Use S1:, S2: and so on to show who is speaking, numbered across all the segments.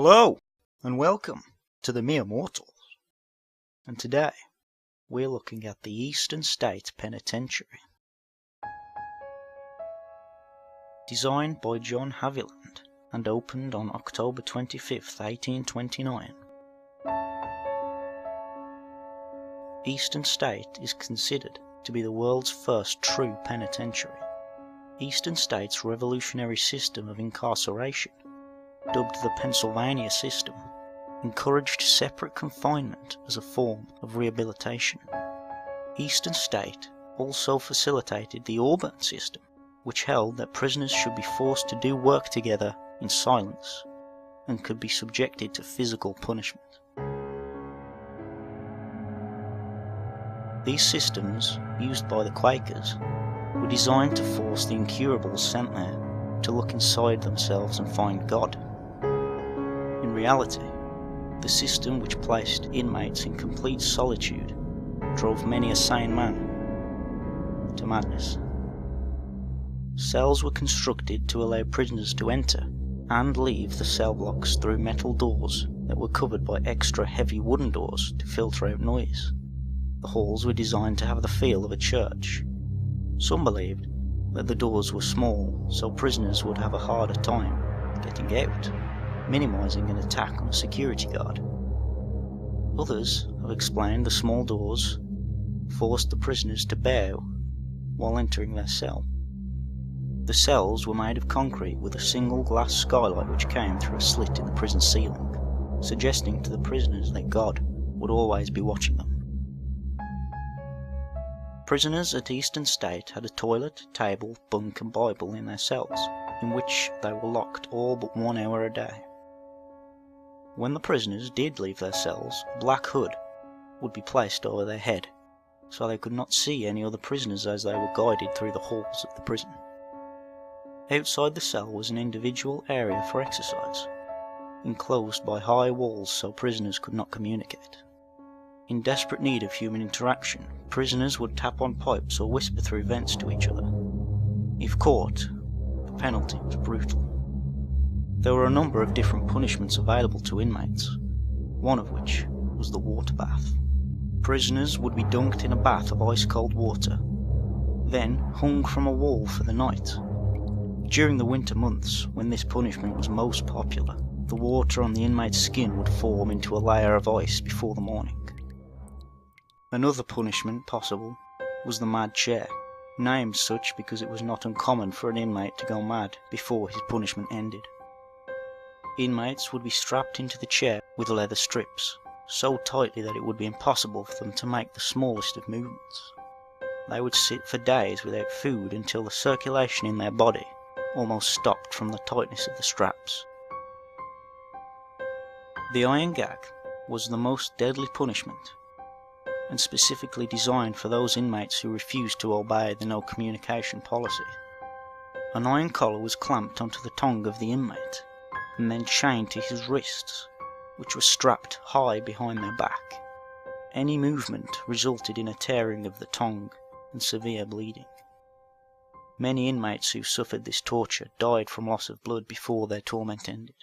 S1: Hello, and welcome to the Mere Mortals. And today, we're looking at the Eastern State Penitentiary. Designed by John Haviland and opened on October 25th, 1829. Eastern State is considered to be the world's first true penitentiary. Eastern State's revolutionary system of incarceration, dubbed the Pennsylvania system, encouraged separate confinement as a form of rehabilitation. Eastern State also facilitated the Auburn system, which held that prisoners should be forced to do work together in silence and could be subjected to physical punishment. These systems, used by the Quakers, were designed to force the incurables sent there to look inside themselves and find God. In reality, the system which placed inmates in complete solitude drove many a sane man to madness. Cells were constructed to allow prisoners to enter and leave the cell blocks through metal doors that were covered by extra heavy wooden doors to filter out noise. The halls were designed to have the feel of a church. Some believed that the doors were small, so prisoners would have a harder time getting out, minimizing an attack on a security guard. Others have explained the small doors forced the prisoners to bow while entering their cell. The cells were made of concrete with a single glass skylight which came through a slit in the prison ceiling, suggesting to the prisoners that God would always be watching them. Prisoners at Eastern State had a toilet, table, bunk and Bible in their cells, in which they were locked all but 1 hour a day. When the prisoners did leave their cells, a black hood would be placed over their head, so they could not see any other prisoners as they were guided through the halls of the prison. Outside the cell was an individual area for exercise, enclosed by high walls so prisoners could not communicate. In desperate need of human interaction, prisoners would tap on pipes or whisper through vents to each other. If caught, the penalty was brutal. There were a number of different punishments available to inmates, one of which was the water bath. Prisoners would be dunked in a bath of ice-cold water, then hung from a wall for the night. During the winter months, when this punishment was most popular, the water on the inmate's skin would form into a layer of ice before the morning. Another punishment possible was the mad chair, named such because it was not uncommon for an inmate to go mad before his punishment ended. Inmates would be strapped into the chair with leather strips, so tightly that it would be impossible for them to make the smallest of movements. They would sit for days without food until the circulation in their body almost stopped from the tightness of the straps. The iron gag was the most deadly punishment, and specifically designed for those inmates who refused to obey the no communication policy. An iron collar was clamped onto the tongue of the inmate, and then chained to his wrists, which were strapped high behind their back. Any movement resulted in a tearing of the tongue and severe bleeding. Many inmates who suffered this torture died from loss of blood before their torment ended.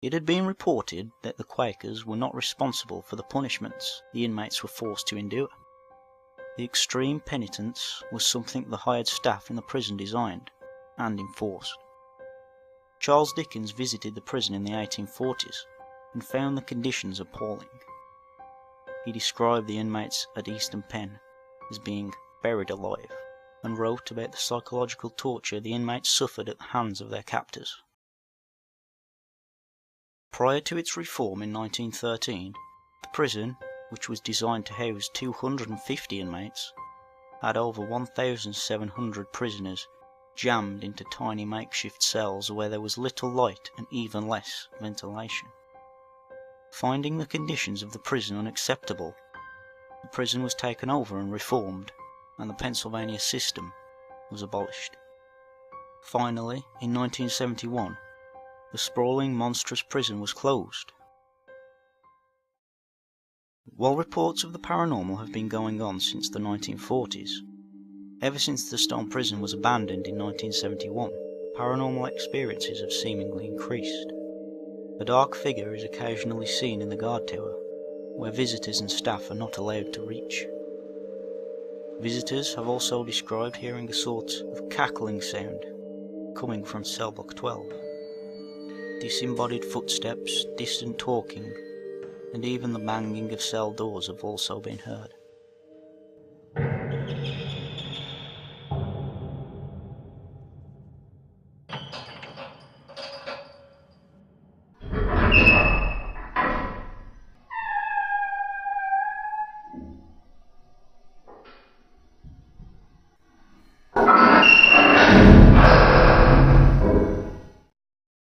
S1: It had been reported that the Quakers were not responsible for the punishments the inmates were forced to endure. The extreme penitence was something the hired staff in the prison designed and enforced. Charles Dickens visited the prison in the 1840s and found the conditions appalling. He described the inmates at Eastern Pen as being buried alive, and wrote about the psychological torture the inmates suffered at the hands of their captors. Prior to its reform in 1913, the prison, which was designed to house 250 inmates, had over 1,700 prisoners jammed into tiny makeshift cells where there was little light and even less ventilation. Finding the conditions of the prison unacceptable, the prison was taken over and reformed, and the Pennsylvania system was abolished. Finally, in 1971, the sprawling, monstrous prison was closed. While reports of the paranormal have been going on since the 1940s, ever since the stone prison was abandoned in 1971, paranormal experiences have seemingly increased. A dark figure is occasionally seen in the guard tower, where visitors and staff are not allowed to reach. Visitors have also described hearing a sort of cackling sound coming from cell block 12. Disembodied footsteps, distant talking, and even the banging of cell doors have also been heard.